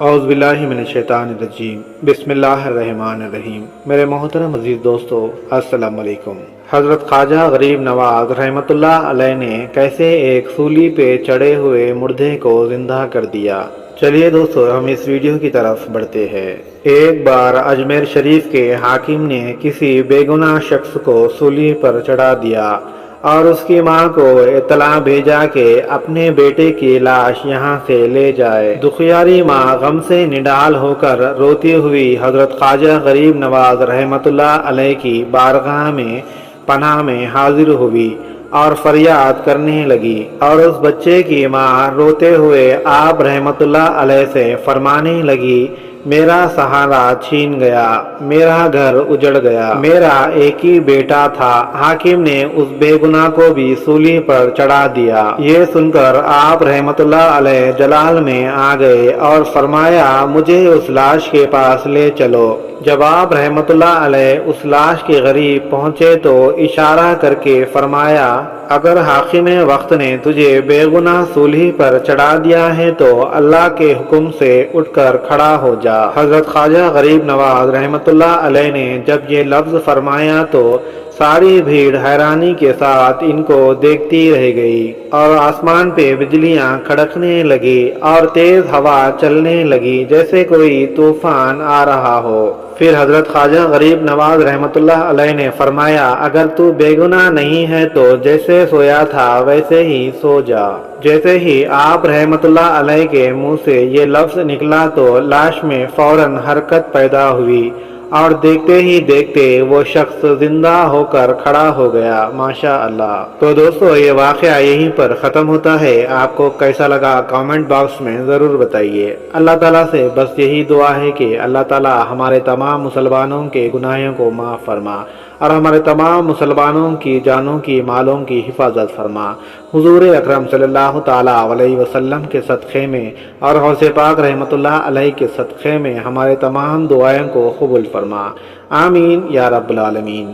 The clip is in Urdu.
اعوذ باللہ من الشیطان الرجیم، بسم اللہ الرحمن الرحیم۔ میرے محترم عزیز دوستو، السلام علیکم۔ حضرت خواجہ غریب نواز رحمۃ اللہ علیہ نے کیسے ایک سولی پہ چڑھے ہوئے مردے کو زندہ کر دیا، چلیے دوستو ہم اس ویڈیو کی طرف بڑھتے ہیں۔ ایک بار اجمیر شریف کے حاکم نے کسی بے گناہ شخص کو سولی پر چڑھا دیا اور اس کی ماں کو اطلاع بھیجا کہ اپنے بیٹے کی لاش یہاں سے لے جائے۔ دکھیاری ماں غم سے نڈال ہو کر روتی ہوئی حضرت خواجہ غریب نواز رحمۃ اللہ علیہ کی بارگاہ میں پناہ میں حاضر ہوئی اور فریاد کرنے لگی، اور اس بچے کی ماں روتے ہوئے آپ رحمۃ اللہ علیہ سے فرمانے لگی، میرا سہارا چھین گیا، میرا گھر اجڑ گیا، میرا ایک ہی بیٹا تھا، حاکم نے اس بے گناہ کو بھی سولی پر چڑھا دیا۔ یہ سن کر آپ رحمۃ اللہ علیہ جلال میں آ گئے اور فرمایا، مجھے اس لاش کے پاس لے چلو۔ جب آپ رحمۃ اللہ علیہ اس لاش کے قریب پہنچے تو اشارہ کر کے فرمایا، اگر حاکم وقت نے تجھے بے گناہ سولی پر چڑھا دیا ہے تو اللہ کے حکم سے اٹھ کر کھڑا ہو جا۔ حضرت خواجہ غریب نواز رحمۃ اللہ علیہ نے جب یہ لفظ فرمایا تو ساری بھیڑ حیرانی کے ساتھ ان کو دیکھتی رہ گئی، اور آسمان پہ بجلیاں کھڑکنے لگی اور تیز ہوا چلنے لگی جیسے کوئی طوفان آ رہا ہو۔ پھر حضرت خواجہ غریب نواز رحمۃ اللہ علیہ نے فرمایا، اگر تو بے گناہ نہیں ہے تو جیسے سویا تھا ویسے ہی سو جا۔ جیسے ہی آپ رحمۃ اللہ علیہ کے منہ سے یہ لفظ نکلا تو لاش میں فوراً حرکت پیدا ہوئی اور دیکھتے ہی دیکھتے وہ شخص زندہ ہو کر کھڑا ہو گیا۔ ماشاء اللہ۔ تو دوستو یہ واقعہ یہیں پر ختم ہوتا ہے۔ آپ کو کیسا لگا کامنٹ باکس میں ضرور بتائیے۔ اللہ تعالیٰ سے بس یہی دعا ہے کہ اللہ تعالیٰ ہمارے تمام مسلمانوں کے گناہوں کو معاف فرما اور ہمارے تمام مسلمانوں کی جانوں کی مالوں کی حفاظت فرما۔ حضور اکرم صلی اللہ تعالیٰ علیہ وسلم کے صدقے میں اور غوث پاک رحمۃ اللہ علیہ کے صدقے میں ہمارے تمام دعائیں کو قبول فرما۔ آمین یا رب العالمین۔